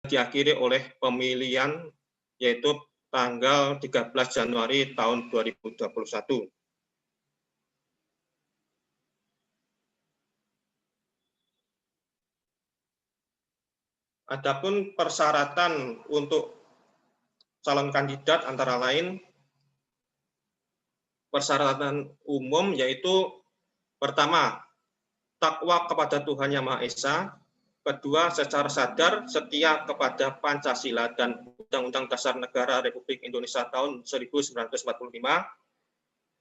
diakhiri oleh pemilihan yaitu tanggal 13 Januari tahun 2021. Adapun persyaratan untuk calon kandidat antara lain persyaratan umum yaitu pertama, takwa kepada Tuhan Yang Maha Esa, kedua, secara sadar setia kepada Pancasila dan Undang-Undang Dasar Negara Republik Indonesia tahun 1945,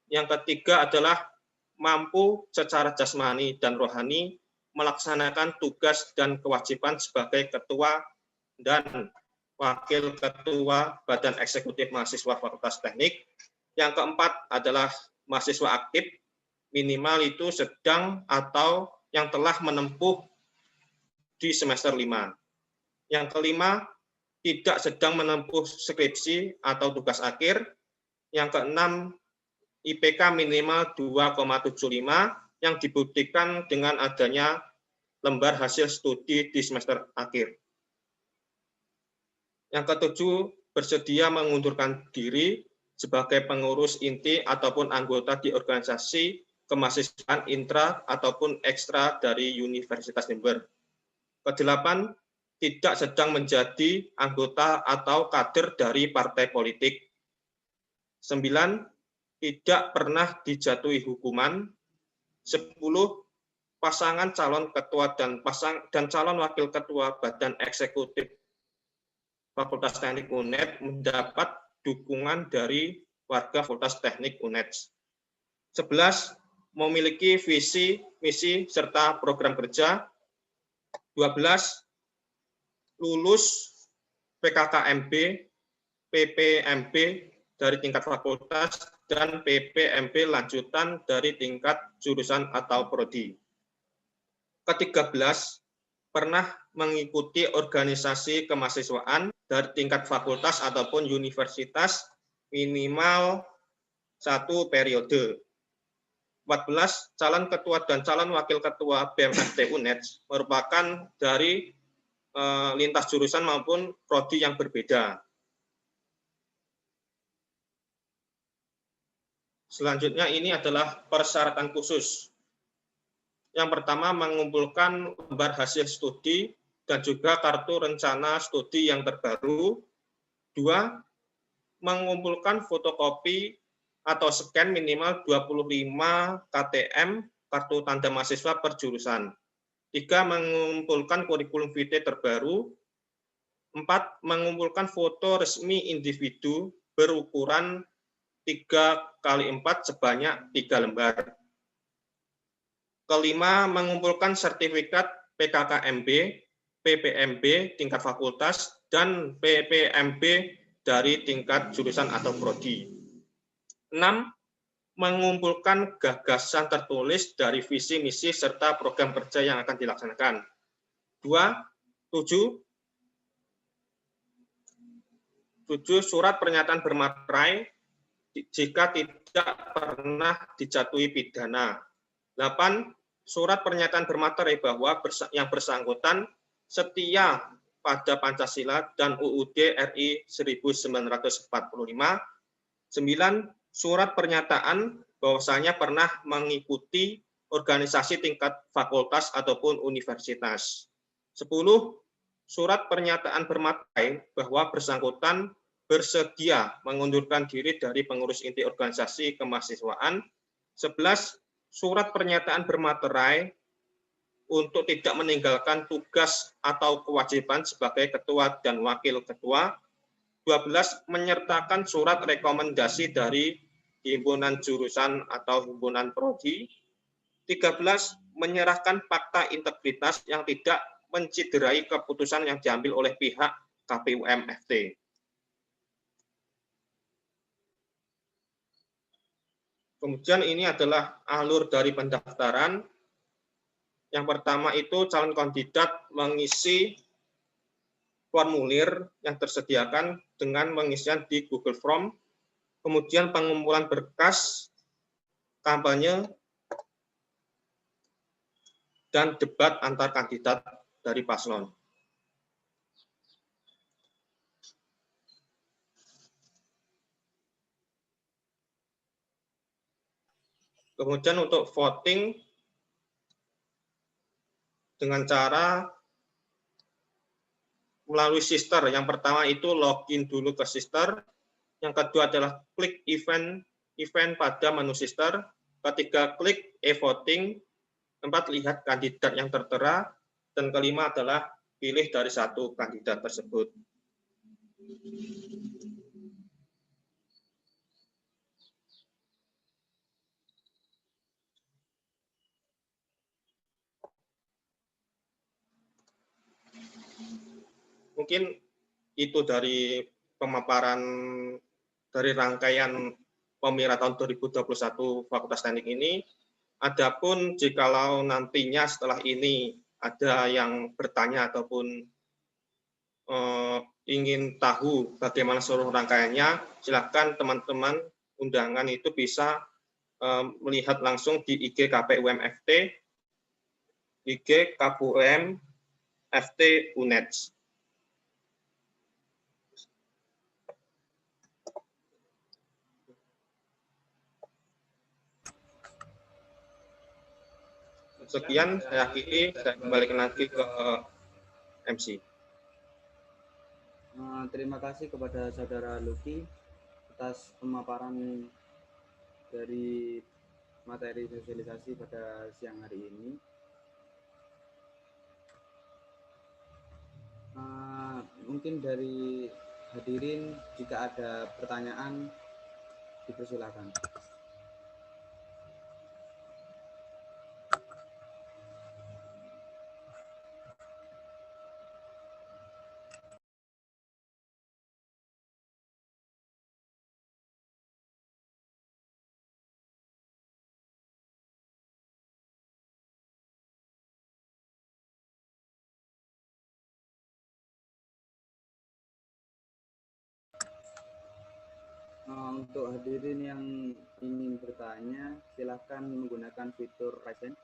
yang ketiga adalah mampu secara jasmani dan rohani melaksanakan tugas dan kewajiban sebagai ketua dan wakil ketua Badan Eksekutif Mahasiswa Fakultas Teknik. Yang keempat adalah mahasiswa aktif, minimal itu sedang atau yang telah menempuh di semester 5. Yang kelima, tidak sedang menempuh skripsi atau tugas akhir. Yang keenam, IPK minimal 2,75 yang dibuktikan dengan adanya lembar hasil studi di semester akhir. Yang ketujuh, bersedia mengundurkan diri sebagai pengurus inti ataupun anggota di organisasi kemahasiswaan intra ataupun ekstra dari Universitas Jember. Kedelapan, tidak sedang menjadi anggota atau kader dari partai politik. 9, tidak pernah dijatuhi hukuman. 10, pasangan calon ketua dan calon wakil ketua Badan Eksekutif Fakultas Teknik UNED mendapat dukungan dari warga Fakultas Teknik UNED. 11, memiliki visi, misi, serta program kerja. 12, lulus PKKMB, PPMB dari tingkat fakultas, dan PPMB lanjutan dari tingkat jurusan atau prodi. Ke-13, pernah mengikuti organisasi kemahasiswaan dari tingkat fakultas ataupun universitas minimal 1 periode. 14, calon ketua dan calon wakil ketua BMFT UNED merupakan dari lintas jurusan maupun prodi yang berbeda. Selanjutnya ini adalah persyaratan khusus. Yang pertama, mengumpulkan lembar hasil studi dan juga kartu rencana studi yang terbaru. 2, mengumpulkan fotokopi atau scan minimal 25 KTM kartu tanda mahasiswa per jurusan. 3, mengumpulkan kurikulum vitae terbaru. 4, mengumpulkan foto resmi individu berukuran 3x4 sebanyak 3 lembar. Kelima, mengumpulkan sertifikat PKKMB, PPMB tingkat fakultas, dan PPMB dari tingkat jurusan atau prodi. 6, mengumpulkan gagasan tertulis dari visi misi serta program kerja yang akan dilaksanakan. 7, surat pernyataan bermaterai jika tidak pernah dijatuhi pidana. 8, surat pernyataan bermaterai bahwa yang bersangkutan setia pada Pancasila dan UUD RI 1945. 9, surat pernyataan bahwasanya pernah mengikuti organisasi tingkat fakultas ataupun universitas. 10, surat pernyataan bermaterai bahwa bersangkutan bersedia mengundurkan diri dari pengurus inti organisasi kemahasiswaan. 11, surat pernyataan bermaterai untuk tidak meninggalkan tugas atau kewajiban sebagai ketua dan wakil ketua. 12, menyertakan surat rekomendasi dari himpunan jurusan atau himpunan prodi. 13, menyerahkan fakta integritas yang tidak menciderai keputusan yang diambil oleh pihak KPUM-FT. Kemudian ini adalah alur dari pendaftaran. Yang pertama itu calon kandidat mengisi formulir yang tersediakan dengan pengisian di Google Form, kemudian pengumpulan berkas, kampanye, dan debat antar kandidat dari paslon. Kemudian untuk voting dengan cara melalui Sister. Yang pertama itu login dulu ke Sister. Yang kedua adalah klik event pada menu Sister. Ketiga, klik e-voting. Keempat, lihat kandidat yang tertera. Dan kelima adalah pilih dari satu kandidat tersebut. Mungkin itu dari pemaparan dari rangkaian Pemira tahun 2021 Fakultas Teknik ini. Adapun jikalau nantinya setelah ini ada yang bertanya ataupun ingin tahu bagaimana seluruh rangkaiannya, silakan teman-teman undangan itu bisa melihat langsung di IG KPUM-FT, IG KPUM-FT UNED. Sekian, saya akhiri, saya kembalikan lagi ke MC. Terima kasih kepada Saudara Lucky atas pemaparan dari materi sosialisasi pada siang hari ini. Mungkin dari hadirin jika ada pertanyaan dipersilakan. Untuk hadirin yang ingin bertanya, silahkan menggunakan fitur raise hand.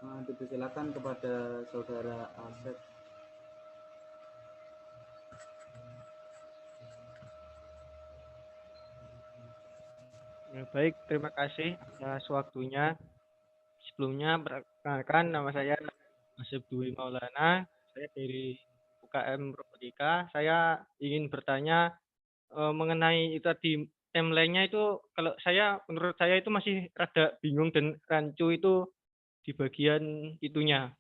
Dipersilakan kepada Saudara Asep. Baik, terima kasih atas waktunya. Sebelumnya perkenalkan, nama saya Asep Dwi Maulana. Saya dari UKM Robotika. Saya ingin bertanya mengenai itu tadi timeline-nya itu, kalau menurut saya itu masih rada bingung dan rancu itu di bagian itunya.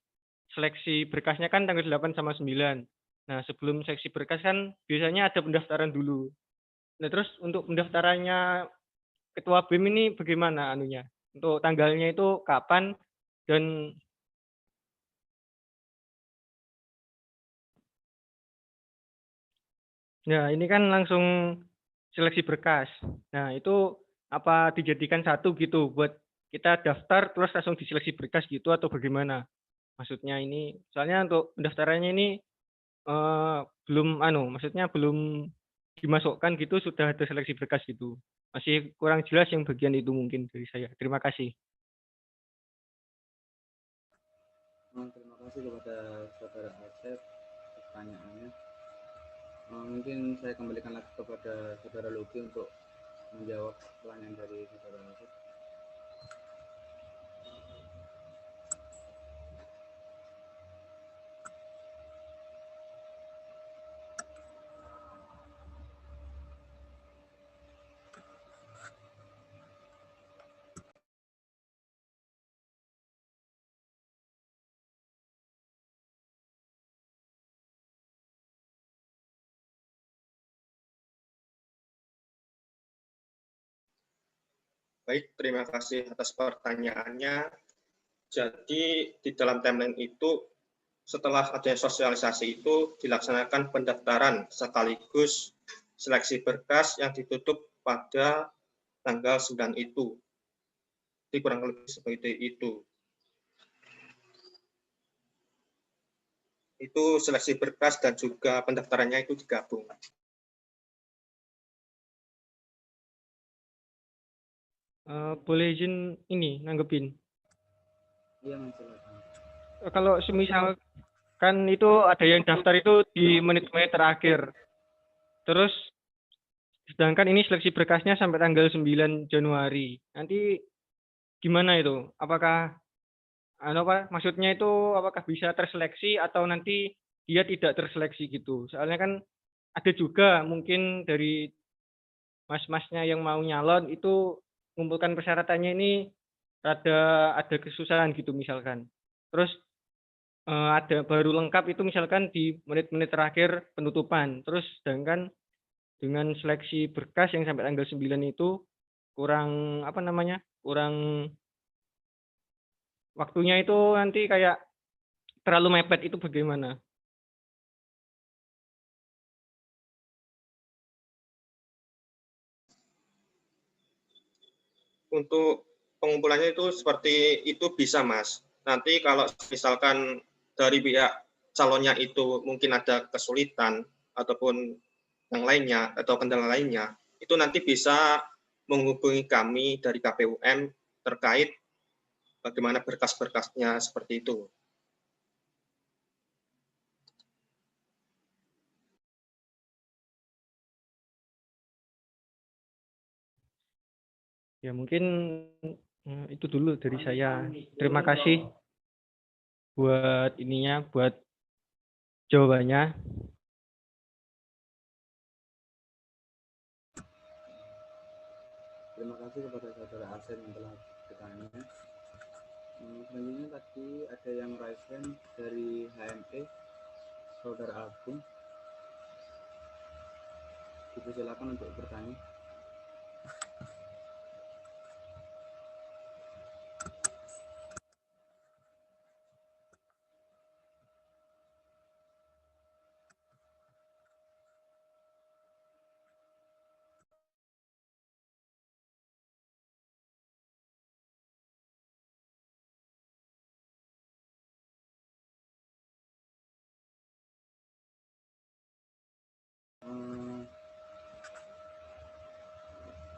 Seleksi berkasnya kan tanggal 8 sama 9. Nah, sebelum seleksi berkas kan biasanya ada pendaftaran dulu. Nah, terus untuk pendaftarannya Ketua BEM ini bagaimana anunya? Untuk tanggalnya itu kapan dan nah ini kan langsung seleksi berkas. Nah, itu apa dijadikan satu gitu buat kita daftar terus langsung diseleksi berkas gitu atau bagaimana? Maksudnya ini soalnya untuk pendaftarannya ini maksudnya belum dimasukkan gitu sudah ada seleksi berkas gitu. Masih kurang jelas yang bagian itu mungkin dari saya. Terima kasih. Terima kasih kepada Saudara Asep pertanyaannya. Mungkin saya kembalikan lagi kepada Saudara Lucky untuk menjawab pertanyaan dari Saudara Asep. Baik, terima kasih atas pertanyaannya. Jadi di dalam timeline itu setelah adanya sosialisasi itu dilaksanakan pendaftaran sekaligus seleksi berkas yang ditutup pada tanggal 9 itu. Jadi kurang lebih seperti itu. Itu seleksi berkas dan juga pendaftarannya itu digabung. Boleh izin ini nanggepin. Iya, Mas, silakan. Kalau semisal kan itu ada yang daftar itu di menit-menit terakhir. Terus sedangkan ini seleksi berkasnya sampai tanggal 9 Januari. Nanti gimana itu? Apakah maksudnya itu apakah bisa terseleksi atau nanti dia tidak terseleksi gitu? Soalnya kan ada juga mungkin dari mas-masnya yang mau nyalon itu mengumpulkan persyaratannya ini ada kesusahan gitu misalkan. Terus ada baru lengkap itu misalkan di menit-menit terakhir penutupan. Terus sedangkan dengan seleksi berkas yang sampai tanggal 9 itu kurang kurang waktunya itu nanti kayak terlalu mepet itu bagaimana? Untuk pengumpulannya itu seperti itu bisa, Mas. Nanti kalau misalkan dari pihak calonnya itu mungkin ada kesulitan ataupun yang lainnya atau kendala lainnya, itu nanti bisa menghubungi kami dari KPUM terkait bagaimana berkas-berkasnya seperti itu. Ya mungkin itu dulu dari saya. Terima kasih buat jawabannya. Terima kasih kepada saudara Asep yang telah bertanya. Selanjutnya tadi ada yang raise hand dari HME, saudara Agung. Silakan untuk bertanya.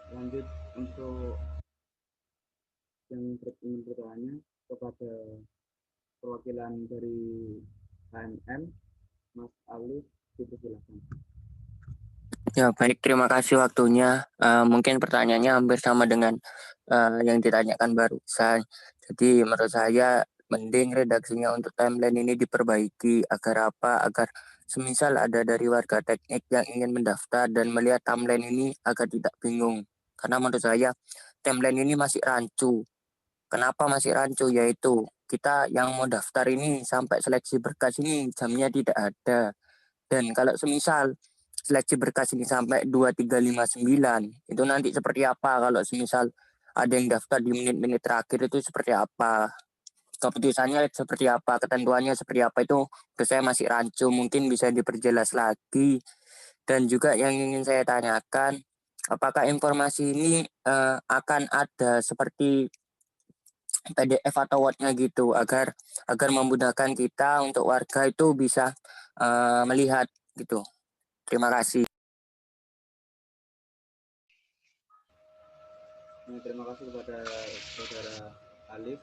Lanjut untuk yang ingin bertanya kepada perwakilan dari HMM, Mas Ali, silakan. Ya, baik. Terima kasih waktunya. Mungkin pertanyaannya hampir sama dengan yang ditanyakan barusan. Jadi menurut saya mending redaksinya untuk timeline ini diperbaiki agar apa? Agar semisal ada dari warga teknik yang ingin mendaftar dan melihat timeline ini agar tidak bingung. Karena menurut saya timeline ini masih rancu. Kenapa masih rancu? Yaitu kita yang mau daftar ini sampai seleksi berkas ini jamnya tidak ada. Dan kalau semisal seleksi berkas ini sampai 2359, itu nanti seperti apa kalau semisal ada yang daftar di menit-menit terakhir itu seperti apa? Keputusannya seperti apa? Ketentuannya seperti apa? Itu menurut saya masih rancu, mungkin bisa diperjelas lagi. Dan juga yang ingin saya tanyakan, apakah informasi ini akan ada seperti PDF atau Word-nya gitu agar memudahkan kita untuk warga itu bisa melihat gitu. Terima kasih. Terima kasih kepada saudara Alif.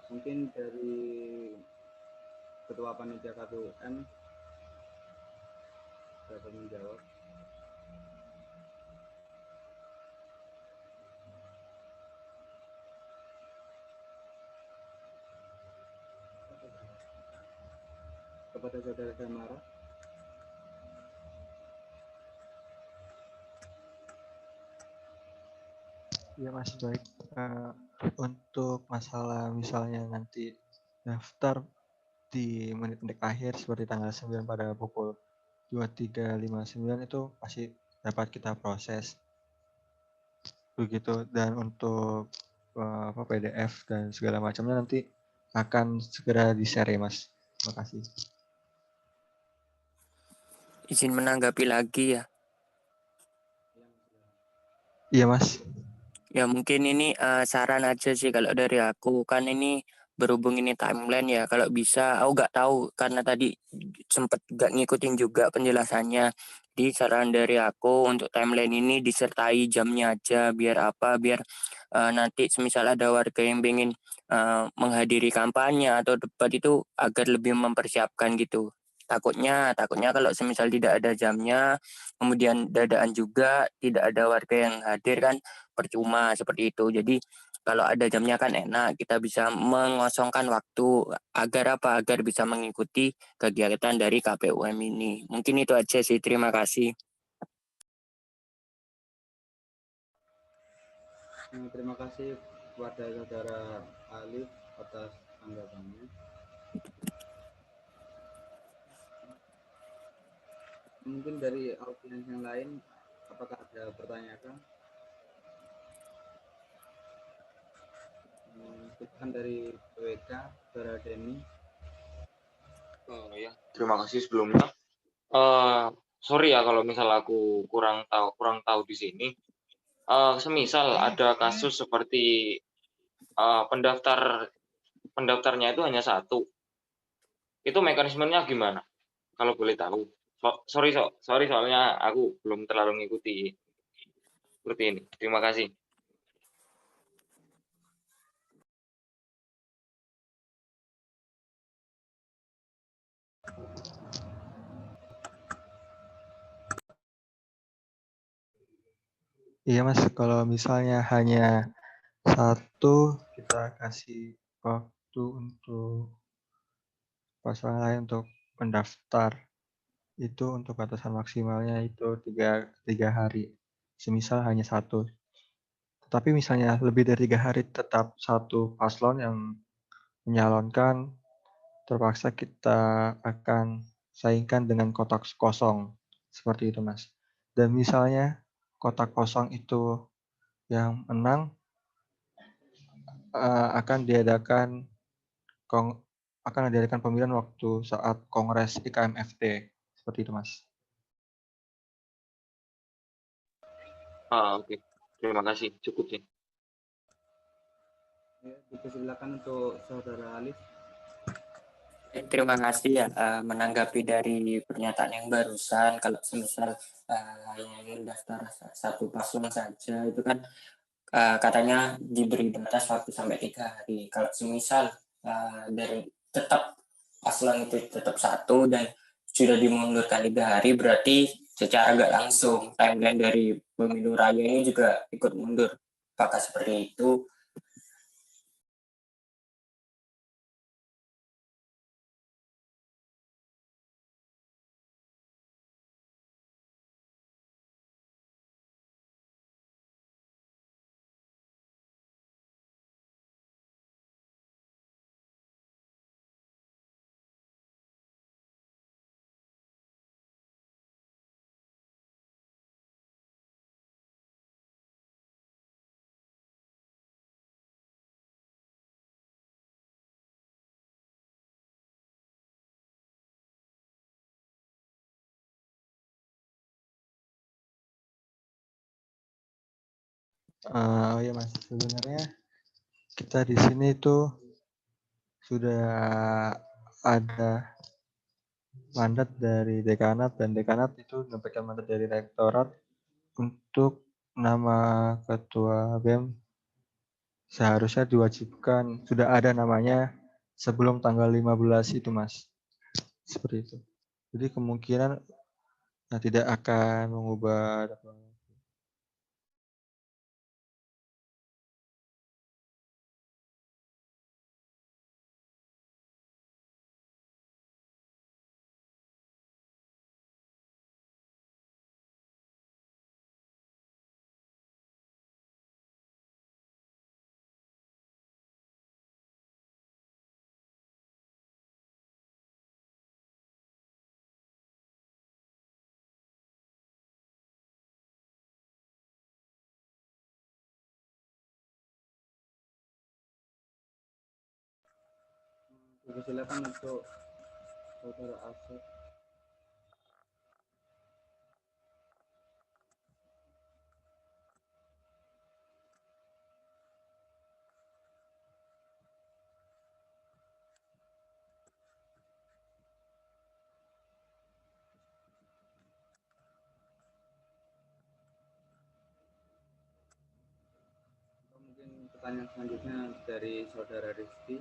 Mungkin dari Ketua Panitia KPUM dapat menjawab. Kepada saudara Damara. Ya Mas, baik. Untuk masalah misalnya nanti daftar di menit-menit akhir seperti tanggal 9 pada pukul 2359 itu pasti dapat kita proses begitu. Dan untuk PDF dan segala macamnya nanti akan segera di-share ya Mas. Terima kasih. Izin menanggapi lagi ya. Iya Mas. Ya mungkin ini saran aja sih kalau dari aku, kan ini berhubung ini timeline ya, kalau bisa aku nggak tahu karena tadi sempet nggak ngikutin juga penjelasannya. Di saran dari aku untuk timeline ini disertai jamnya aja, biar apa, biar nanti semisal ada warga yang pengen menghadiri kampanye atau debat itu agar lebih mempersiapkan gitu. Takutnya kalau semisal tidak ada jamnya, kemudian dadaan juga tidak ada warga yang hadir kan percuma seperti itu. Jadi kalau ada jamnya kan enak, kita bisa mengosongkan waktu agar apa? Agar bisa mengikuti kegiatan dari KPUM ini. Mungkin itu aja sih. Terima kasih. Terima kasih kepada saudara Alif atas tanggapannya. Mungkin dari audiens yang lain, apakah ada pertanyaan? Silakan dari PWK, saudara Denny. Oh ya, terima kasih sebelumnya. Sorry ya kalau misal aku kurang tahu di sini. Semisal ada kasus seperti pendaftarnya itu hanya satu, itu mekanismenya gimana? Kalau boleh tahu. Sorry soalnya aku belum terlalu mengikuti seperti ini. Terima kasih. Iya Mas, kalau misalnya hanya satu, kita kasih waktu untuk pasangan lain untuk mendaftar. Itu untuk batasan maksimalnya itu 3 hari. Semisal hanya satu. Tapi misalnya lebih dari 3 hari tetap satu paslon yang menyalonkan, terpaksa kita akan saingkan dengan kotak kosong. Seperti itu Mas. Dan misalnya kotak kosong itu yang menang, akan diadakan pemilihan waktu saat Kongres IKMFT. Seperti itu Mas. Oke. Terima kasih. Cukup sih. Ya, dipersilakan untuk saudara Alif. Terima kasih ya menanggapi dari pernyataan yang barusan. Kalau semisal hanya ingin daftar satu paslon saja itu kan katanya diberi batas waktu sampai 3 hari. Kalau semisal dari tetap paslon itu tetap satu dan sudah dimundurkan 3 hari, berarti secara nggak langsung timeline dari pemilu raya ini juga ikut mundur. Apakah seperti itu? Oh ya Mas, sebenarnya kita di sini tuh sudah ada mandat dari dekanat, dan dekanat itu mendapatkan mandat dari rektorat untuk nama ketua BEM seharusnya diwajibkan sudah ada namanya sebelum tanggal 15 itu Mas. Seperti itu. Jadi kemungkinan tidak akan mengubah Silakan untuk saudara Asep. Mungkin pertanyaan selanjutnya dari saudara Rizky,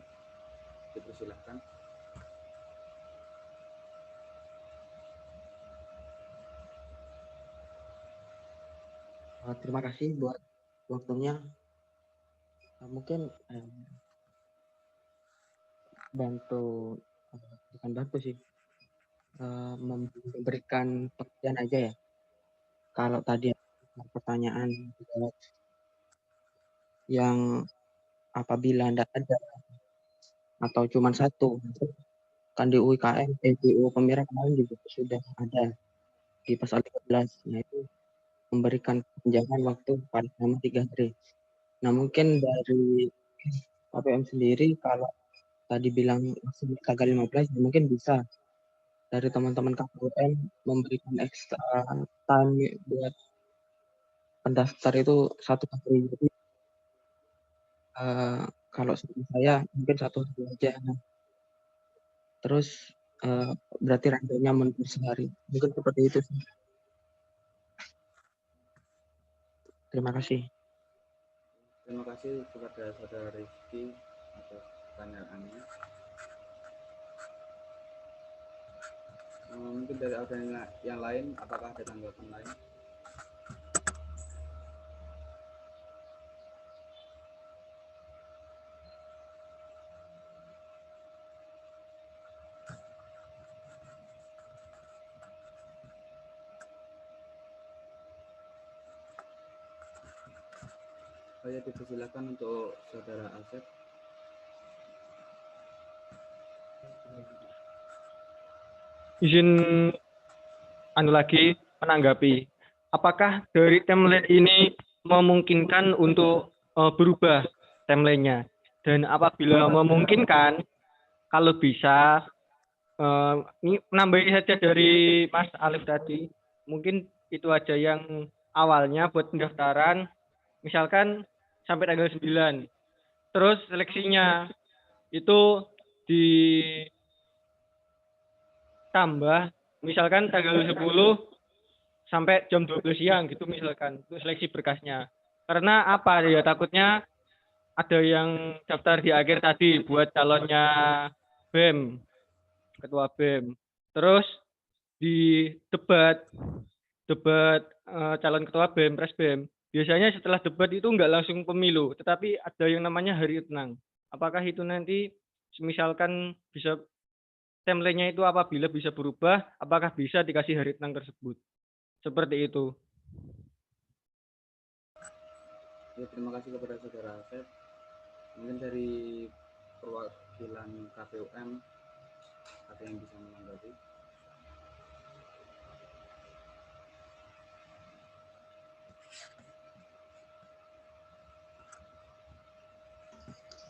dipersilahkan. Terima kasih buat waktunya. Mungkin bantu, bukan bantu sih, memberikan pengertian aja ya. Kalau tadi pertanyaan yang apabila tidak ada atau cuma satu, kan di UIKM, di UU Pemira kemarin juga sudah ada di pasal 13. Nah, itu memberikan tunjangan waktu pada selama 3 hari. Nah, mungkin dari KPM sendiri kalau tadi bilang masih tanggal 15, mungkin bisa dari teman-teman KPM memberikan ekstra time buat pendaftar itu 1 hari. Jadi kalau saya mungkin 1 hari aja. Nah, terus berarti rantai mundur sehari. Mungkin seperti itu sih. Terima kasih. Terima kasih kepada saudara Rizky atas pertanyaannya. Mungkin dari audiens yang lain, apakah ada tanggapan lain? Saya dipersilakan untuk saudara Asep. Izin lagi menanggapi. Apakah dari template ini memungkinkan untuk berubah template-nya? Dan apabila memungkinkan, kalau bisa ini menambahi saja dari Mas Alif tadi, mungkin itu aja yang awalnya buat pendaftaran, misalkan sampai tanggal 9. Terus seleksinya itu ditambah, misalkan tanggal 10 sampai jam 12 siang gitu misalkan, untuk seleksi berkasnya. Karena apa ya, takutnya ada yang daftar di akhir tadi buat calonnya BEM, ketua BEM. Terus di debat calon ketua BEM, pres BEM, biasanya setelah debat itu nggak langsung pemilu, tetapi ada yang namanya hari tenang. Apakah itu nanti misalkan bisa template-nya itu apabila bisa berubah, apakah bisa dikasih hari tenang tersebut? Seperti itu. Ya, terima kasih kepada saudara Asep. Mungkin dari perwakilan KPUM ada yang bisa menanggapi?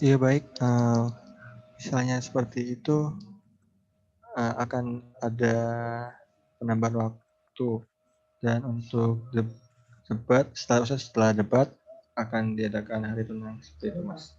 Iya baik, misalnya seperti itu akan ada penambahan waktu, dan untuk debat setelah debat akan diadakan hari tenang seperti itu, Mas.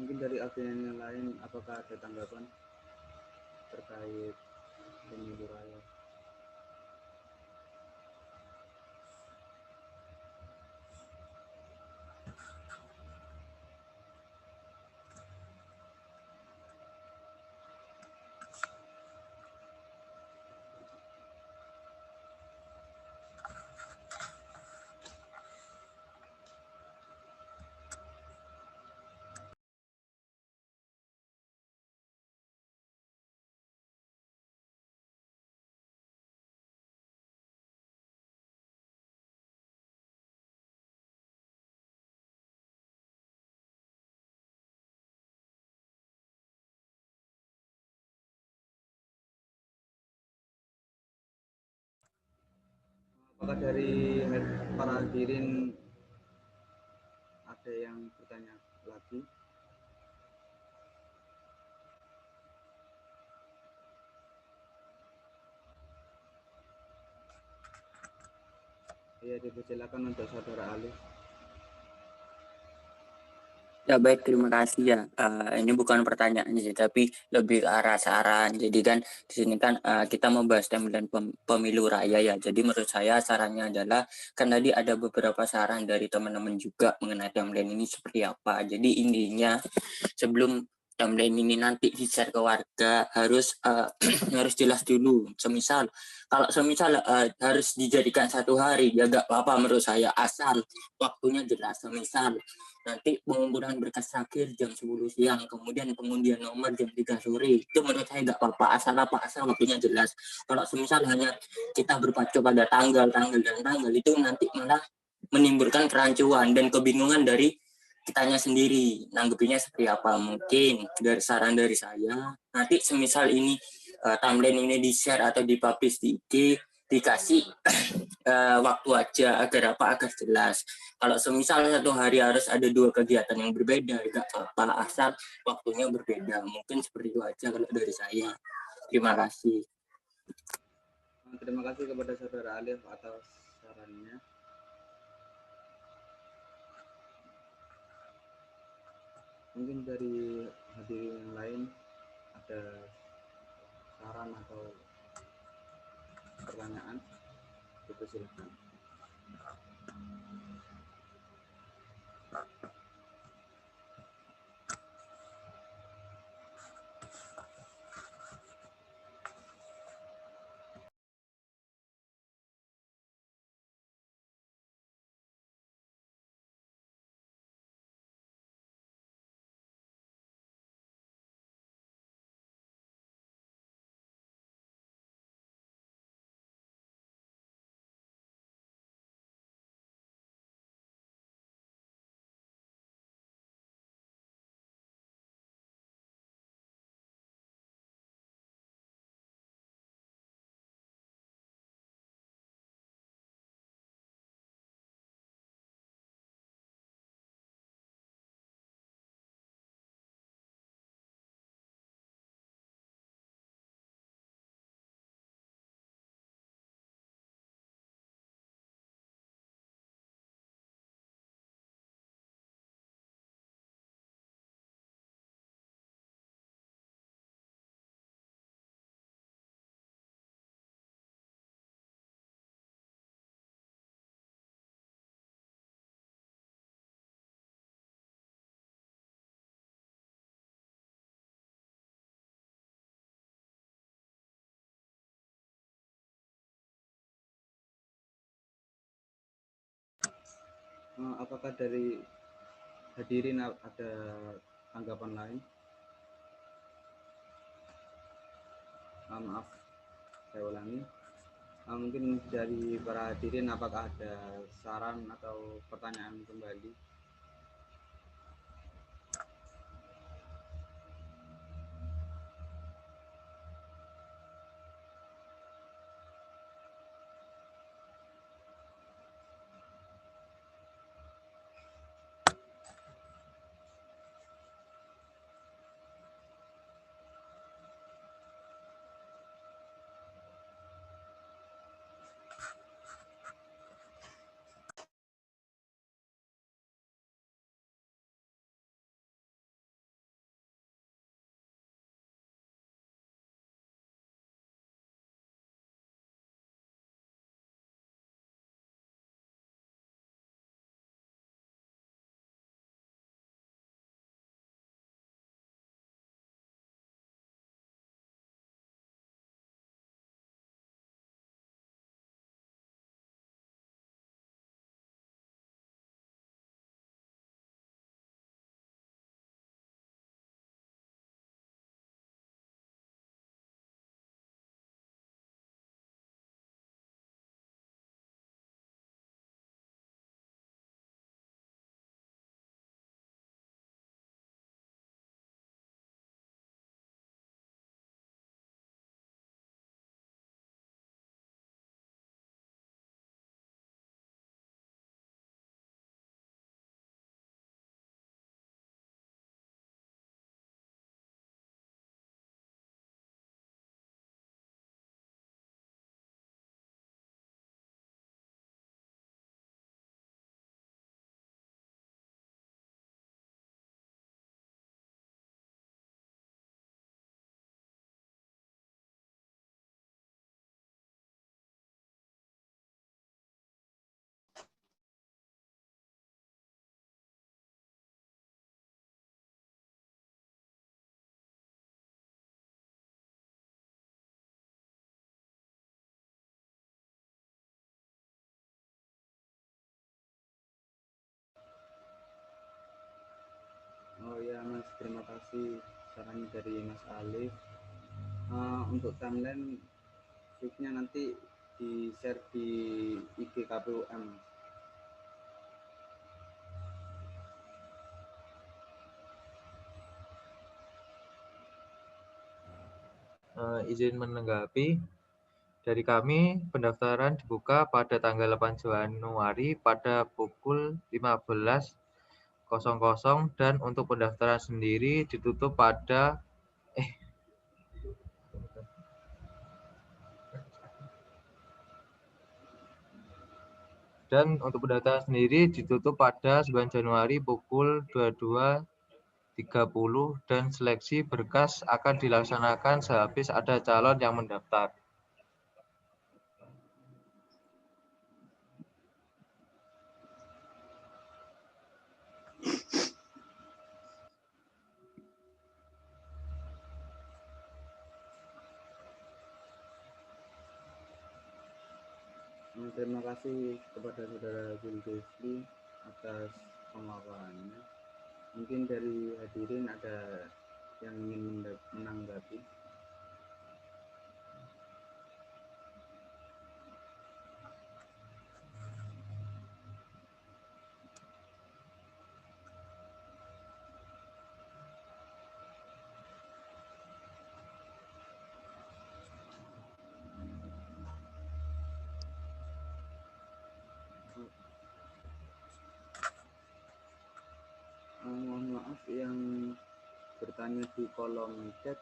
Mungkin dari audiens yang lain, apakah ada tanggapan terkait pemilu raya? Apakah dari para hadirin ada yang bertanya lagi? Ya, dipersilakan untuk saudara Alif. Ya baik, terima kasih ya. Ini bukan pertanyaan sih, tapi lebih ke arah saran. Jadi kan di sini kan kita membahas timeline pemilu raya ya. Jadi menurut saya sarannya adalah kan tadi ada beberapa saran dari teman-teman juga mengenai timeline ini seperti apa. Jadi intinya sebelum timeline ini nanti di-share ke warga harus harus jelas dulu. Semisal harus dijadikan 1 hari ya gak apa-apa menurut saya, asal waktunya jelas. Semisal nanti pengumpulan berkas terakhir jam 10 siang, kemudian pengundian nomor jam 3 sore, itu menurut saya nggak apa-apa, asal waktunya jelas. Kalau semisal hanya kita berpacu pada tanggal itu nanti malah menimbulkan kerancuan dan kebingungan dari kitanya sendiri. Nanggepinnya seperti apa? Mungkin dari saran dari saya, nanti semisal ini timeline ini di-share atau dipublish di IG, dikasih waktu aja agar jelas. Kalau semisal 1 hari harus ada 2 kegiatan yang berbeda, tidak apa-apa, asal waktunya berbeda. Mungkin seperti itu aja kalau dari saya. Terima kasih. Terima kasih kepada saudara Alif atas sarannya. Mungkin dari hadirin yang lain ada saran atau pertanyaan, dipersilakan. Apakah dari hadirin ada tanggapan lain? Maaf, saya ulangi. Mungkin dari para hadirin apakah ada saran atau pertanyaan kembali? terima kasih sarannya dari Mas Alif. Untuk timeline fixnya nanti di share di IG KPUM. Izin menanggapi. Dari kami, pendaftaran dibuka pada tanggal 8 Januari pada pukul 15.00 dan untuk pendaftaran sendiri ditutup pada pada 9 Januari pukul 22.30 dan seleksi berkas akan dilaksanakan sehabis ada calon yang mendaftar. Terima kasih kepada Saudara Zulkifli atas pemaparannya. Mungkin dari hadirin ada yang ingin menanggapi. Mohon maaf yang bertanya di kolom chat,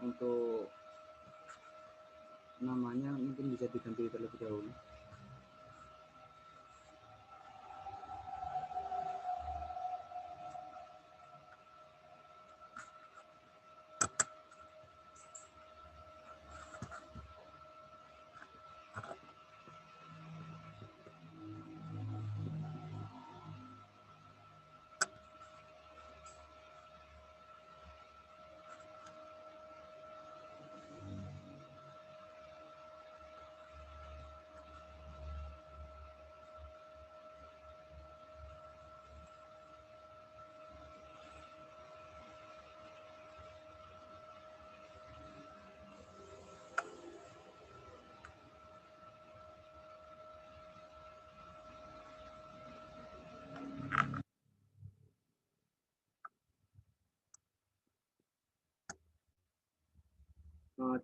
untuk namanya mungkin bisa diganti terlebih dahulu.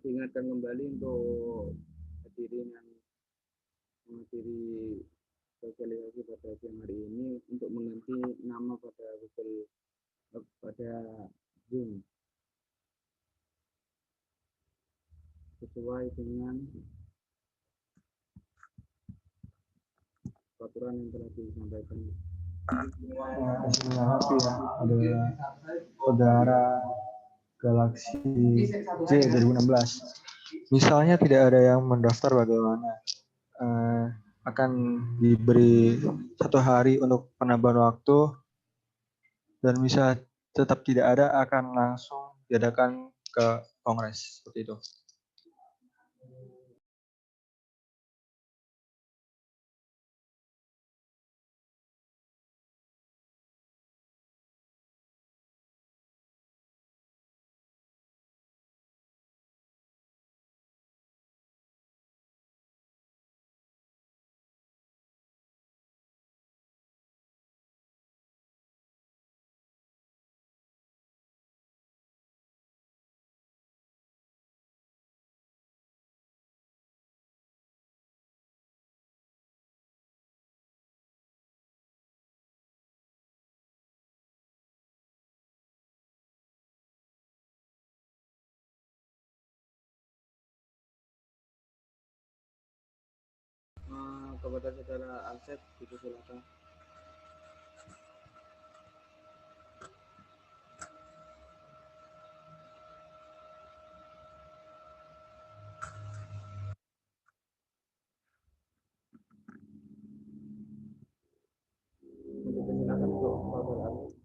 Diingatkan kembali untuk hadirin yang menghadiri sosialisasi pada siang hari ini untuk mengganti nama pada Zoom sesuai dengan peraturan yang telah disampaikan. Menanggapi ya, ada saudara Galaxy J 2016. Misalnya tidak ada yang mendaftar, bagaimana? Akan diberi 1 hari untuk penambahan waktu, dan bisa tetap tidak ada akan langsung diadakan ke kongres seperti itu. Kepada Saudara Alsep, silakan. Silakan untuk Saudara Alsep.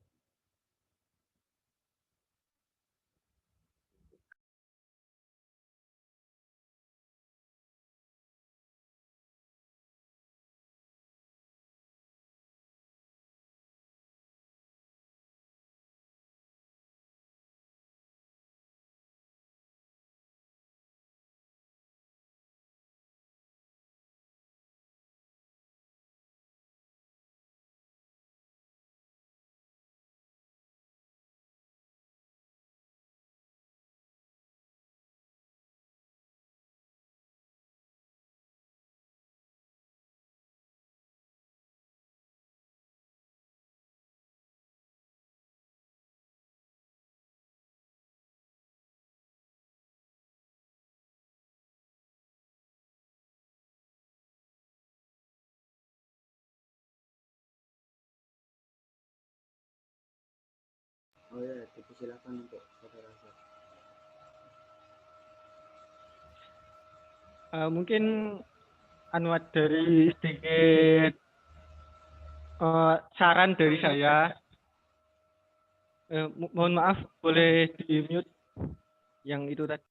Oh ya, dipersilakan untuk saudara Asep. Mungkin dari sedikit saran dari saya. Mohon maaf, boleh di mute yang itu tadi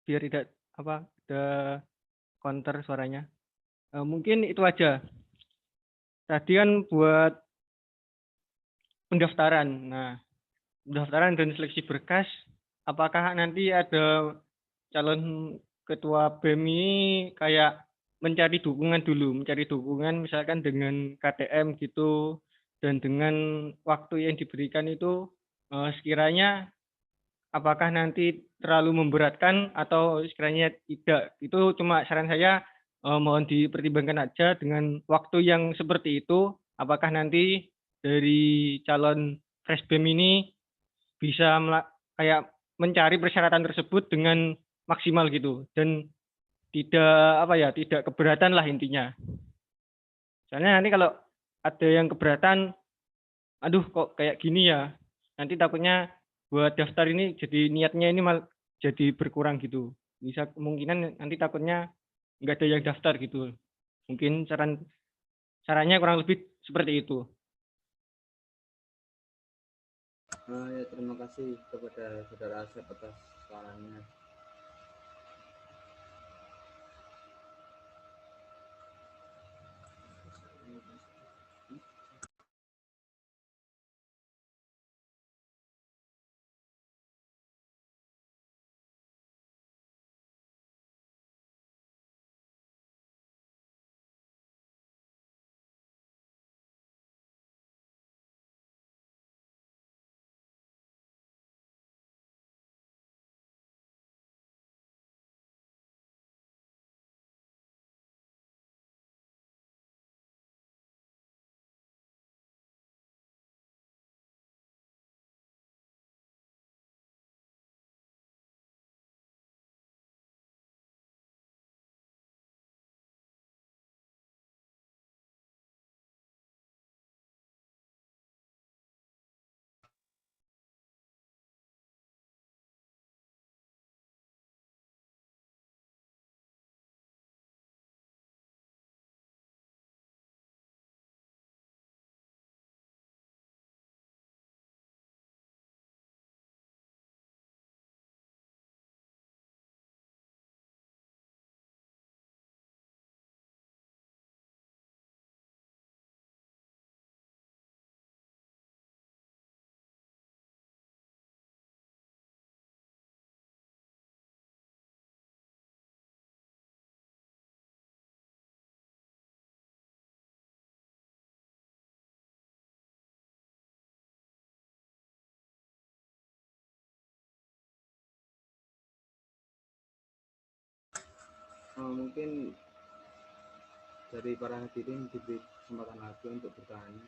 biar tidak ada counter suaranya. Mungkin itu aja. Tadi kan buat pendaftaran. Nah, pendaftaran dan seleksi berkas, apakah nanti ada calon ketua BEM ini kayak mencari dukungan misalkan dengan KTM gitu, dan dengan waktu yang diberikan itu sekiranya apakah nanti terlalu memberatkan atau sekiranya tidak. Itu cuma saran saya, mohon dipertimbangkan aja dengan waktu yang seperti itu, apakah nanti dari calon fresh BEM ini bisa kayak mencari persyaratan tersebut dengan maksimal gitu, dan tidak keberatan lah intinya. Soalnya nanti kalau ada yang keberatan, aduh kok kayak gini ya, nanti takutnya buat daftar ini jadi niatnya ini malah jadi berkurang gitu. Bisa kemungkinan nanti takutnya nggak ada yang daftar gitu. Mungkin sarannya kurang lebih seperti itu. Ya, terima kasih kepada saudara Asep atas sarannya. Mungkin dari para hadirin diberi kesempatan lagi untuk bertanya.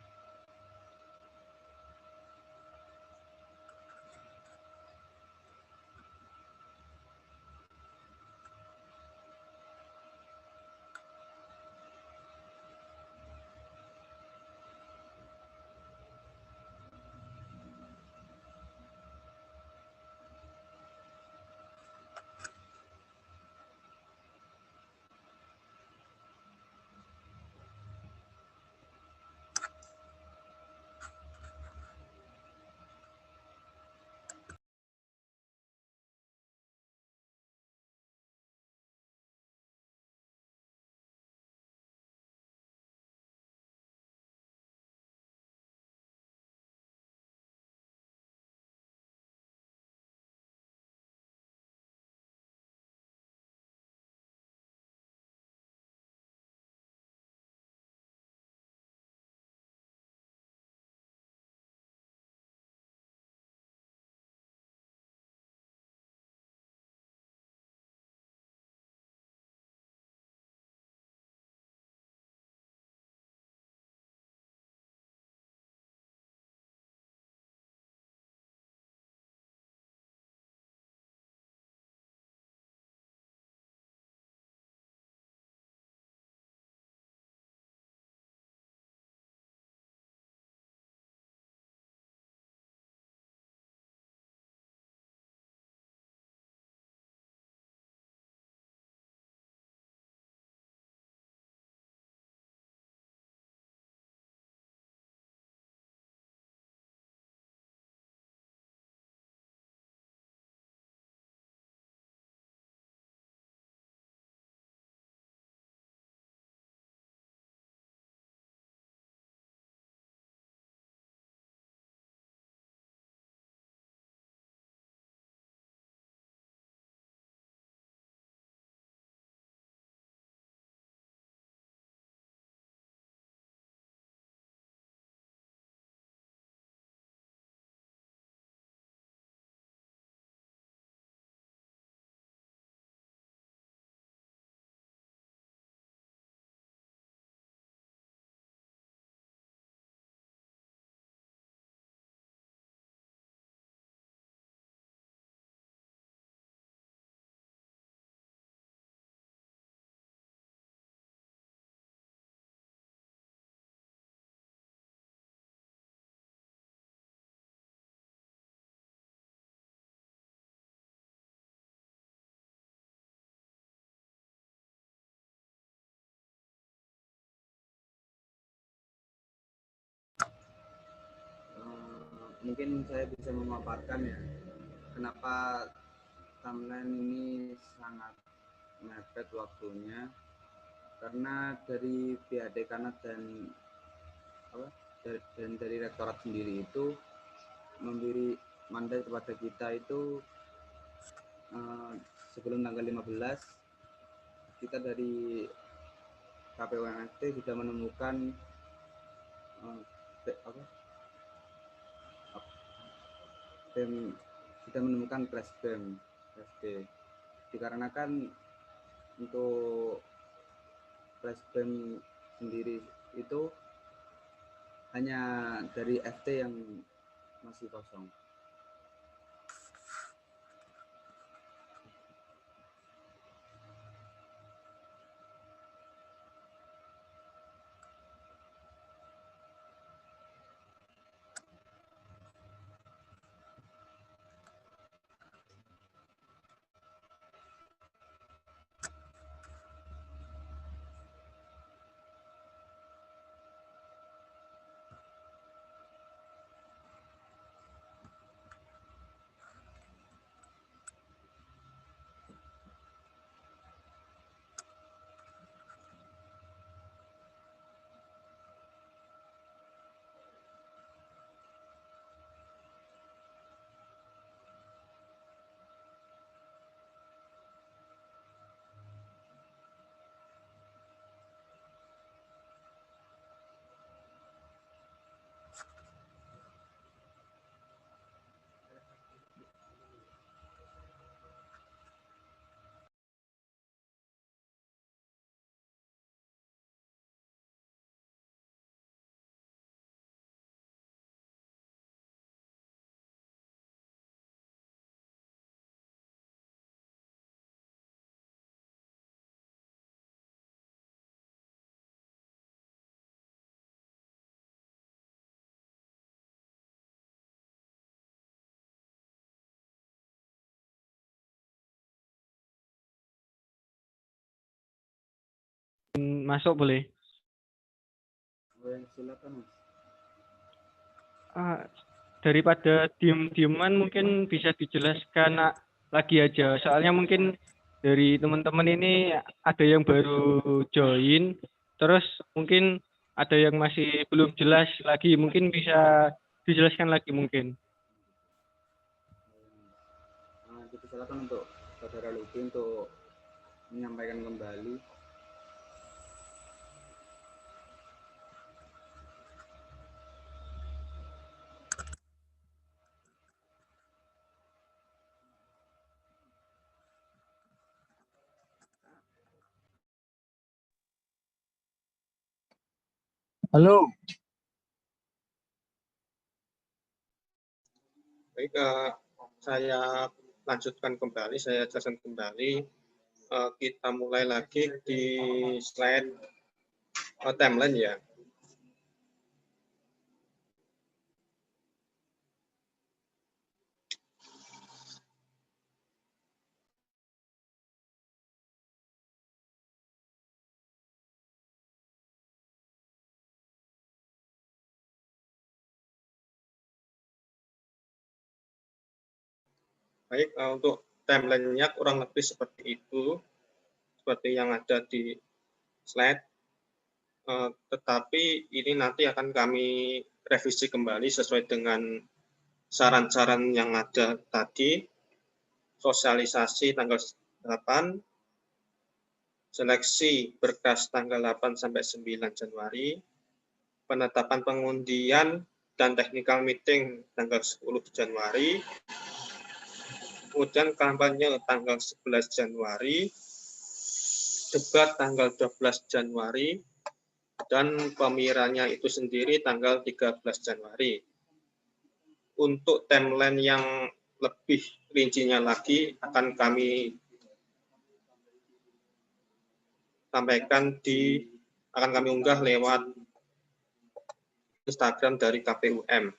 mungkin saya bisa memaparkan ya, kenapa timeline ini sangat mepet waktunya, karena dari pihak dekanat dan dari rektorat sendiri itu memberi mandat kepada kita itu sebelum tanggal 15 kita dari KPU MFT sudah menemukan sudah menemukan crash BEM. Dikarenakan untuk crash BEM sendiri itu hanya dari FT yang masih kosong. Masuk boleh? Silakan Mas. Daripada diem-dieman mungkin bisa dijelaskan lagi aja. Soalnya mungkin dari teman-teman ini ada yang baru join, terus mungkin ada yang masih belum jelas lagi. Mungkin bisa dijelaskan lagi mungkin. Silakan untuk Saudara Luki untuk menyampaikan kembali. Halo. Baik, saya lanjutkan kembali, saya jelaskan kembali. Kita mulai lagi di slide timeline ya. Baik, untuk timeline-nya kurang lebih seperti itu, seperti yang ada di slide. Tetapi ini nanti akan kami revisi kembali sesuai dengan saran-saran yang ada tadi. Sosialisasi tanggal 8, seleksi berkas tanggal 8 sampai 9 Januari, penetapan pengundian dan technical meeting tanggal 10 Januari, kemudian kampanye tanggal 11 Januari, debat tanggal 12 Januari, dan pemilihannya itu sendiri tanggal 13 Januari. Untuk timeline yang lebih rincinya lagi akan kami sampaikan akan kami unggah lewat Instagram dari KPUM.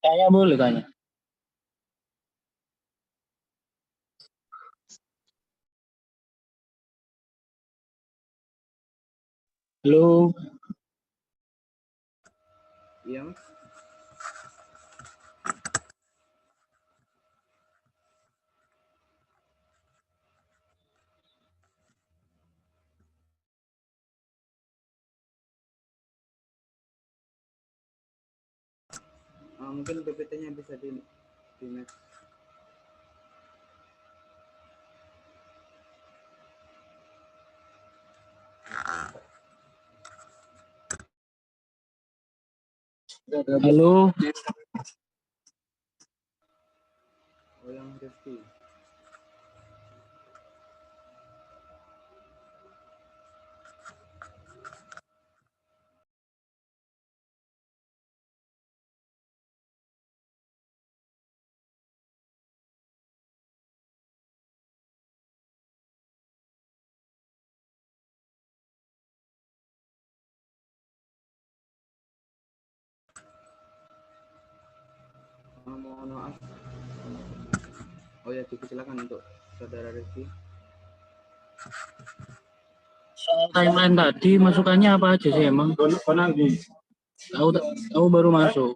Tanya boleh tanya. Halo, Iya, Mas. Mungkin PPT-nya bisa di next. halo. Oh, yang Rifki. Mohon maaf. Oh ya, silakan untuk saudara Rifki. Soal timeline tadi masukannya apa aja sih emang? Aku baru masuk.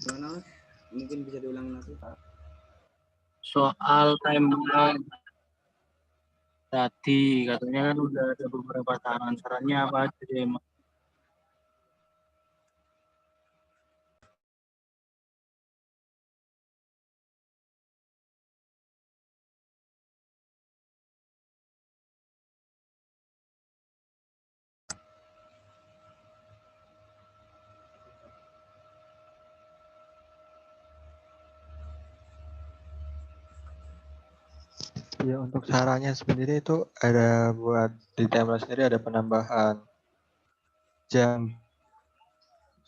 Gimana, Mas? Mungkin bisa diulang lagi. Soal timeline tadi katanya kan udah ada beberapa saran-sarannya apa aja sih emang? Ya, untuk sarannya sendiri itu ada buat di timeline sendiri ada penambahan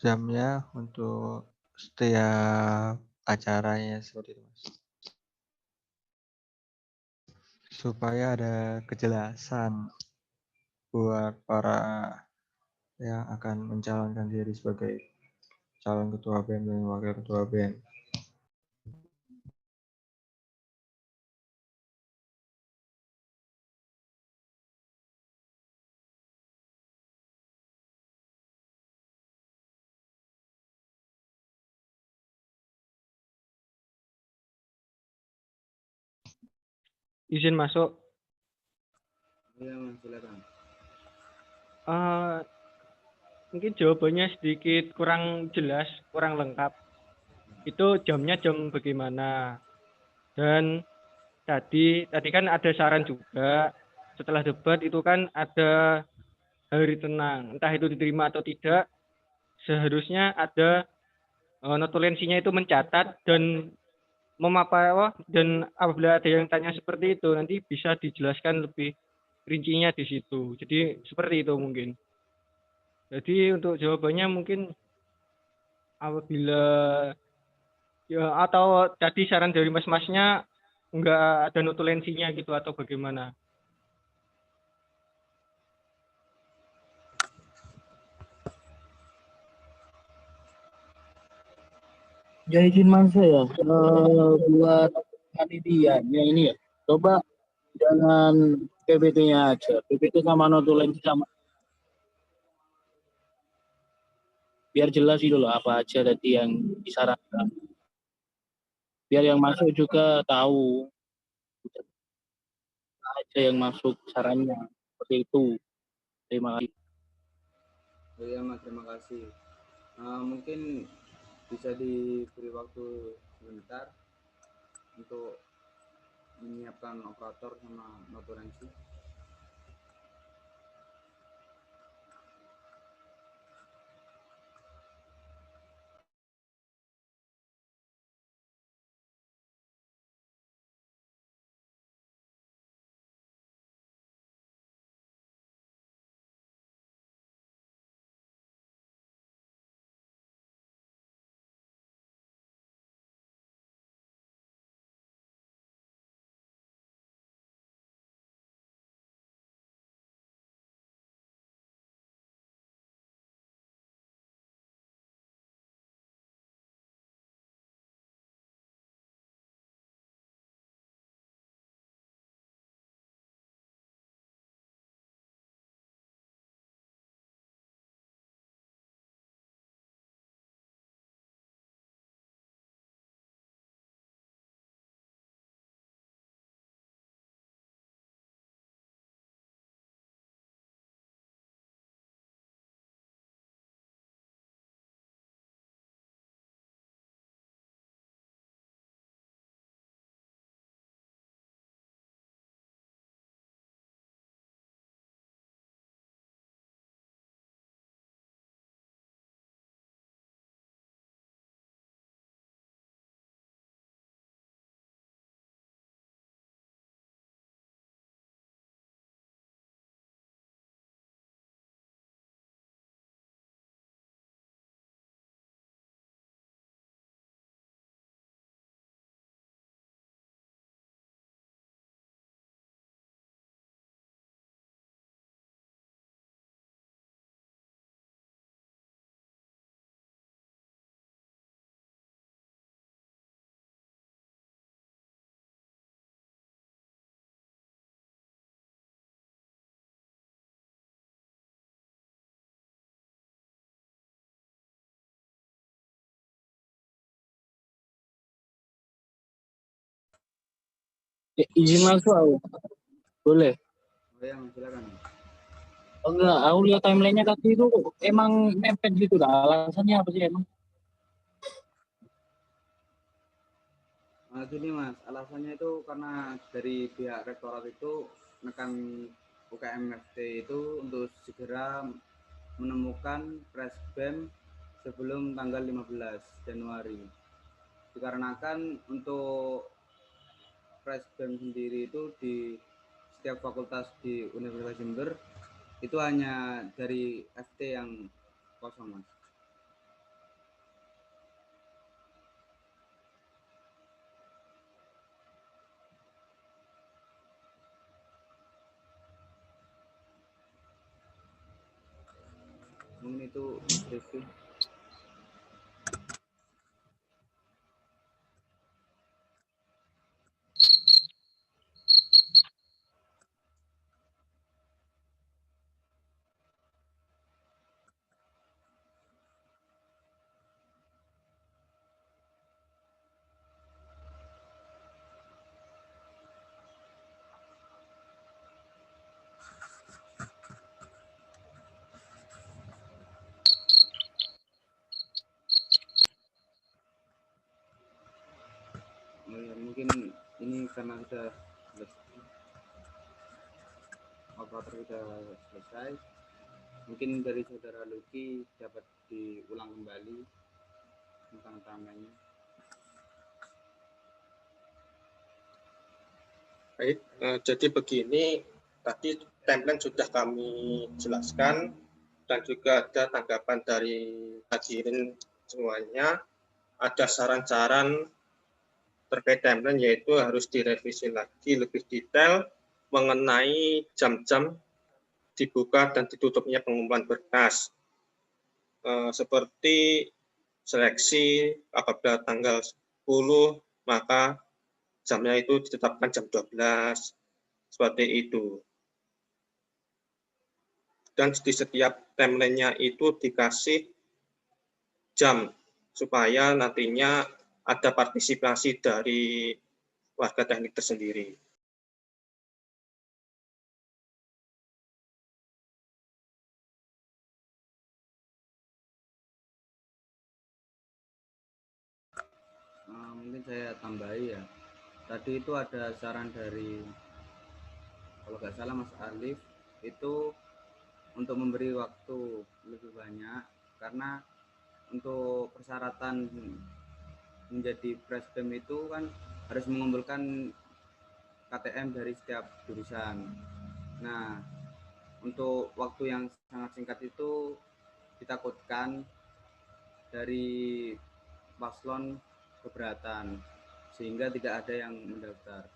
jamnya untuk setiap acaranya seperti itu, Mas. Supaya ada kejelasan buat para yang akan mencalonkan diri sebagai calon ketua BEM dan wakil ketua BEM. Izin masuk. Iya, Mas, silakan. Mungkin jawabannya sedikit kurang jelas, kurang lengkap. Itu jamnya jam bagaimana? Dan tadi kan ada saran juga. Setelah debat itu kan ada hari tenang. Entah itu diterima atau tidak, seharusnya ada notulensinya itu mencatat dan dan apabila ada yang tanya seperti itu nanti bisa dijelaskan lebih rincinya di situ. Jadi seperti itu mungkin. Jadi untuk jawabannya mungkin apabila ya atau tadi saran dari mas-masnya nggak ada notulensinya gitu atau bagaimana? Ya izin mas ya, buat panitianya ini ya, coba jangan PPT-nya aja, PPT sama notulensi sama, biar jelas itu loh apa aja tadi yang disarankan, biar yang masuk juga tahu apa aja yang masuk sarannya, seperti itu. Terima kasih. Oh iya, Mas, terima kasih. Mungkin bisa diberi waktu sebentar untuk menyiapkan operator sama notulensi. Izin masuk aku. Boleh? Oh ya, silakan. Oh, enggak, aku lihat timelinenya tadi itu emang mepet gitu lah. Alasannya apa sih emang? Nah, gini Mas, alasannya itu karena dari pihak rektorat itu menekan UKM FT itu untuk segera menemukan Presbem sebelum tanggal 15 Januari. Dikarenakan untuk Presbem sendiri itu di setiap fakultas di Universitas Jember itu hanya dari FT yang kosong, Mas. Mungkin itu Mas Rifki. Mungkin ini karena sudah operator sudah selesai, mungkin dari saudara Luki dapat diulang kembali tentang timelinenya. Baik, jadi begini, tadi timeline sudah kami jelaskan dan juga ada tanggapan dari hadirin semuanya. Ada saran-saran terkait timeline yaitu harus direvisi lagi lebih detail mengenai jam-jam dibuka dan ditutupnya pengumpulan berkas. Seperti seleksi apabila tanggal 10 maka jamnya itu ditetapkan jam 12 seperti itu. Dan di setiap timeline-nya itu dikasih jam supaya nantinya ada partisipasi dari warga teknik tersendiri. Mungkin saya tambahi ya. Tadi itu ada saran dari, kalau nggak salah Mas Alif, itu untuk memberi waktu lebih banyak karena untuk persyaratan menjadi Presbem itu kan harus mengumpulkan KTM dari setiap jurusan. Nah, untuk waktu yang sangat singkat itu ditakutkan dari paslon keberatan sehingga tidak ada yang mendaftar.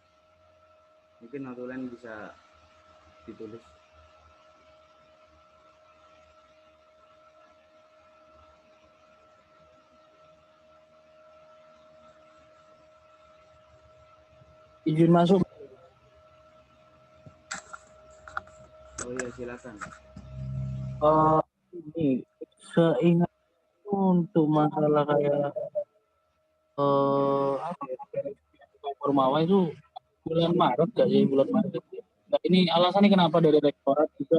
Mungkin notulen bisa ditulis. Izin masuk. Oh iya, silakan. Ini seingat untuk masalah kayak apa ya, Formawa itu bulan Maret gak sih, bulan Maret. Nah, ini alasannya kenapa dari rektorat juga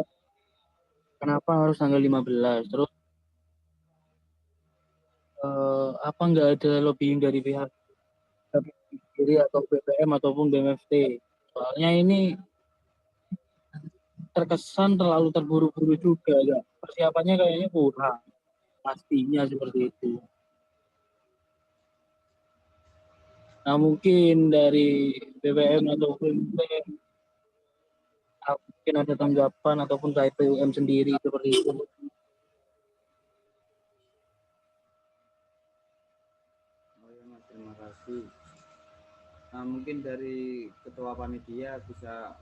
kenapa harus tanggal 15, terus apa nggak ada lobbying dari pihak sendiri atau BPM ataupun BMFT, soalnya ini terkesan terlalu terburu-buru juga ya, persiapannya kayaknya kurang, pastinya seperti itu. Nah, mungkin dari BPM ataupun BPM mungkin ada tanggapan ataupun KPUM sendiri seperti itu. Oh ya Mas, terima kasih. Nah, mungkin dari ketua panitia bisa,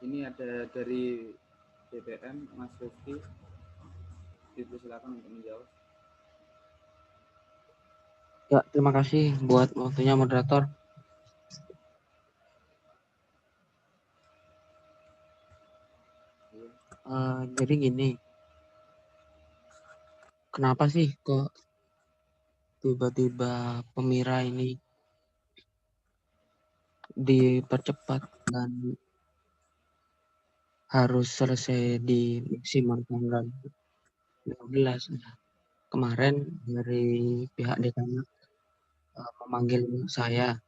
ini ada dari BPM Mas Rifki, silakan untuk menjawab. Ya, terima kasih buat waktunya moderator. Jadi gini, kenapa sih kok tiba-tiba Pemira ini dipercepat dan harus selesai di maksimal tanggal 15. Nah, kemarin dari pihak dekanat memanggil saya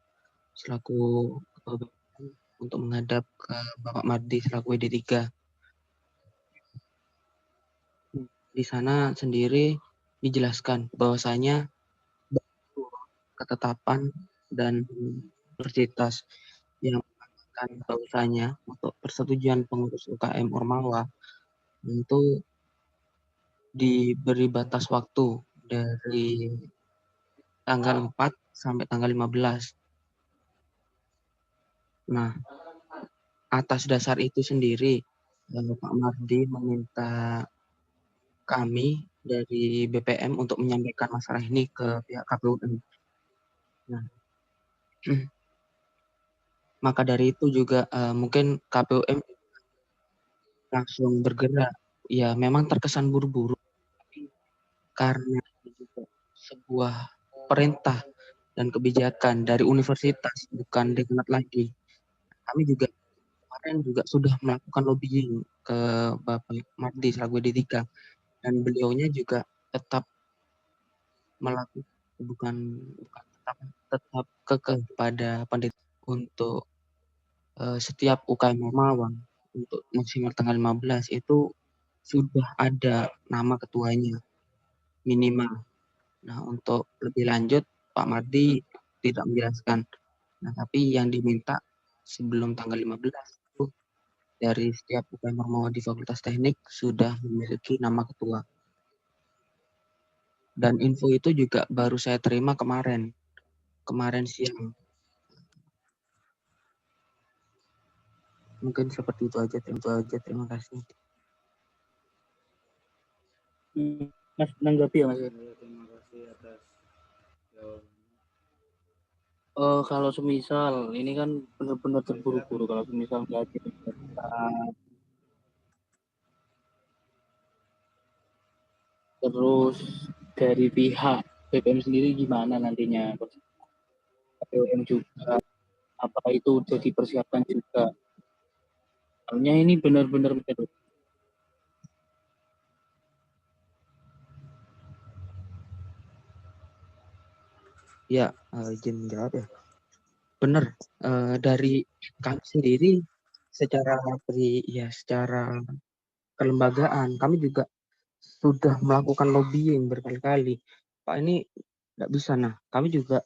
selaku ketua BPM untuk menghadap ke Bapak Mardi selaku WD3. Di sana sendiri dijelaskan bahwasanya ketetapan dan universitas yang mengatakan bahwasanya untuk persetujuan pengurus UKM Ormawa itu diberi batas waktu dari tanggal 4 sampai tanggal 15. Nah, atas dasar itu sendiri, Pak Mardi meminta kami dari BPM untuk menyampaikan masalah ini ke pihak KPUM. Nah, maka dari itu juga mungkin KPUM langsung bergerak. Ya, memang terkesan buru-buru, tapi karena juga sebuah perintah dan kebijakan dari universitas, bukan dekanat lagi. Kami juga kemarin juga sudah melakukan lobbying ke Bapak Mardi selaku WD3 dan beliaunya juga tetap melakukan tetap kekeh pada pendidikan untuk setiap UKM Ormawa untuk maksimal tanggal 15 itu sudah ada nama ketuanya minimal. Nah, untuk lebih lanjut Pak Mardi tidak menjelaskan. Nah, tapi yang diminta sebelum tanggal 15 itu dari setiap UKM Ormawa di Fakultas Teknik sudah memiliki nama ketua. Dan info itu juga baru saya terima kemarin siang. Mungkin seperti itu aja. Terima kasih. Mas menanggapi ya Mas. Terima kasih atas jawabannya. Kalau semisal ini kan benar-benar terburu-buru, kalau semisal nggak kita terus dari pihak BPM sendiri gimana nantinya? KPUM juga apa itu udah dipersiapkan juga? Soalnya ini benar-benar menurut Ya, izin menjawab ya. Benar, dari kami sendiri secara kelembagaan kami juga sudah melakukan lobbying berkali-kali. Pak, ini nggak bisa. Nah, kami juga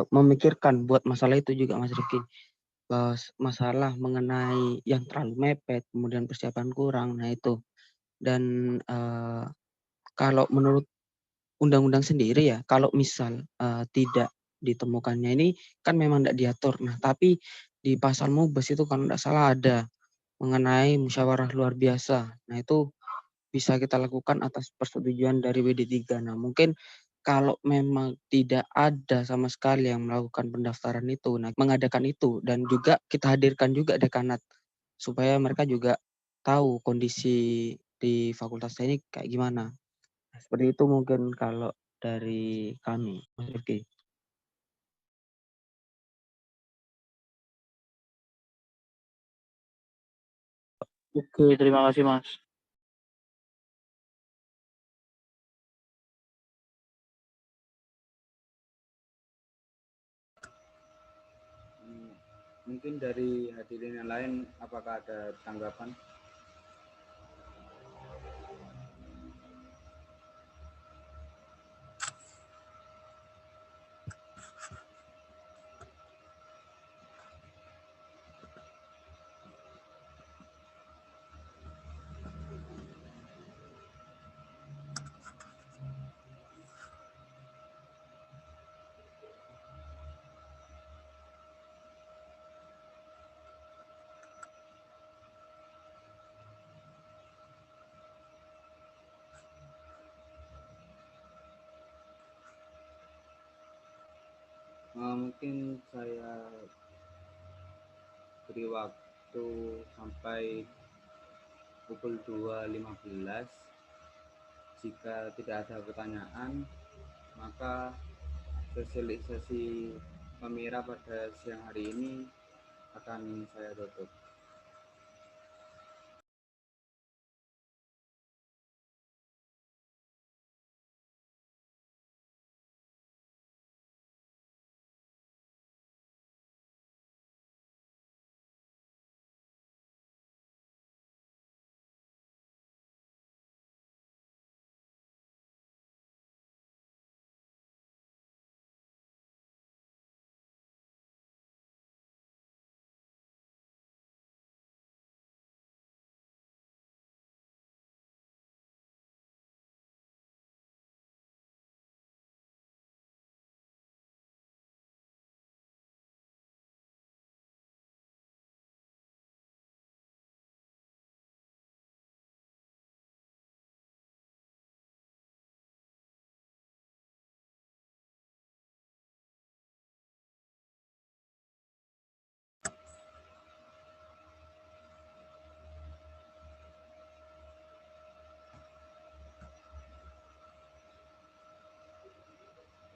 memikirkan buat masalah itu juga Mas Rifki. Masalah mengenai yang terlalu mepet, kemudian persiapan kurang, nah itu. Dan kalau menurut undang-undang sendiri ya, kalau misal tidak ditemukannya ini kan memang tidak diatur. Nah, tapi di pasal MUBES itu kalau tidak salah ada mengenai musyawarah luar biasa. Nah, itu bisa kita lakukan atas persetujuan dari WD3. Nah, mungkin kalau memang tidak ada sama sekali yang melakukan pendaftaran itu, nah mengadakan itu dan juga kita hadirkan juga dekanat supaya mereka juga tahu kondisi di Fakultas Teknik kayak gimana. Nah, seperti itu mungkin kalau dari kami, Mas Rifki. Oke, terima kasih Mas. Mungkin dari hadirin yang lain apakah ada tanggapan? Mungkin saya beri waktu sampai pukul 2.15. Jika tidak ada pertanyaan, maka sosialisasi Pemira pada siang hari ini akan saya tutup.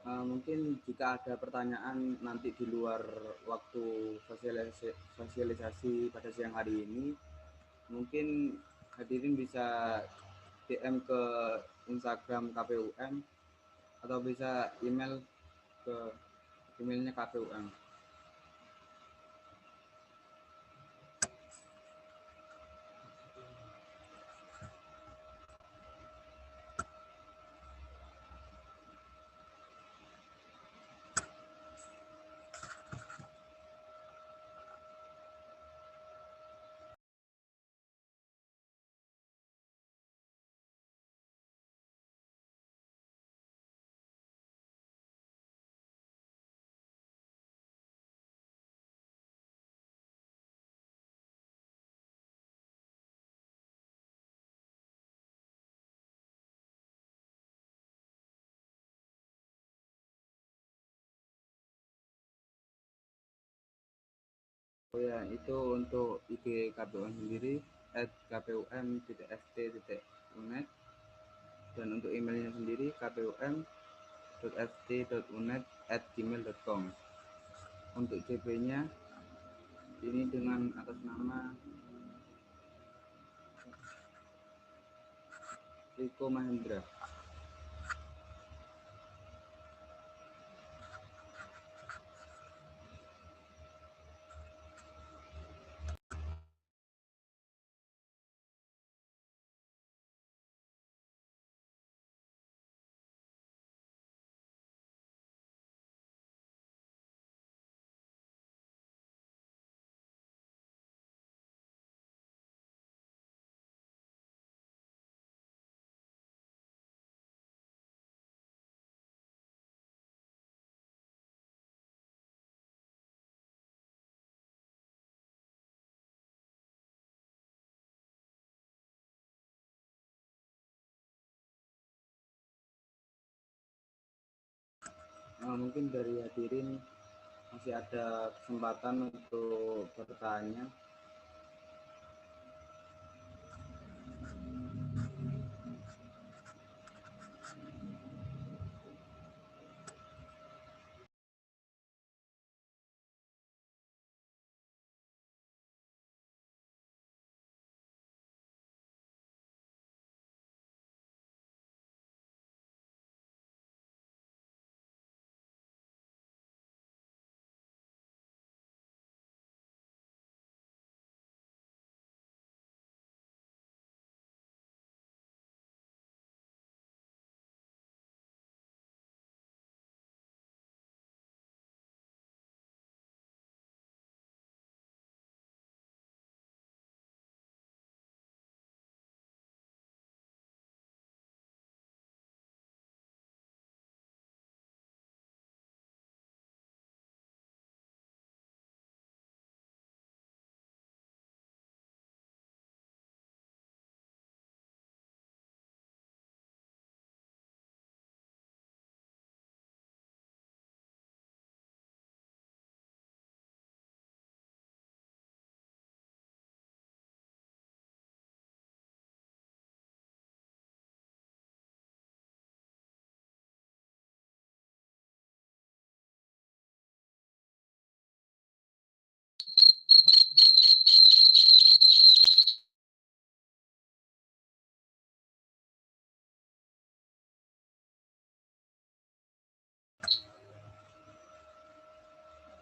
Mungkin jika ada pertanyaan nanti di luar waktu sosialisasi pada siang hari ini, mungkin hadirin bisa DM ke Instagram KPUM atau bisa email ke emailnya KPUM. Oh ya, itu untuk IG KPUM sendiri @kpum.ft.unet, dan untuk emailnya sendiri kpum.ft.unet@gmail.com. Untuk CP-nya ini dengan atas nama Riko Mahendra. Mungkin dari hadirin masih ada kesempatan untuk bertanya.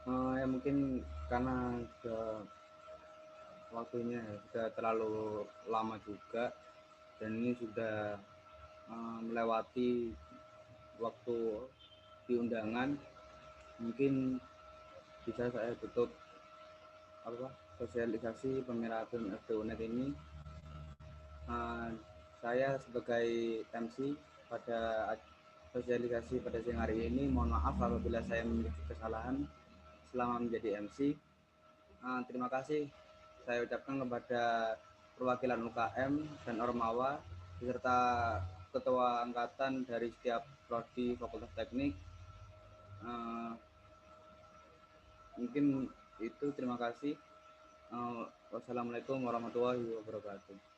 Ya mungkin karena sudah waktunya sudah terlalu lama juga, dan ini sudah melewati waktu di undangan. Mungkin bisa saya tutup sosialisasi pemiratan FDUNet ini. Saya sebagai MC pada sosialisasi pada siang hari ini, mohon maaf apabila saya memiliki kesalahan selama menjadi MC. Terima kasih saya ucapkan kepada perwakilan UKM dan Ormawa beserta ketua angkatan dari setiap prodi Fakultas Teknik. Mungkin itu, terima kasih. Wassalamualaikum warahmatullahi wabarakatuh.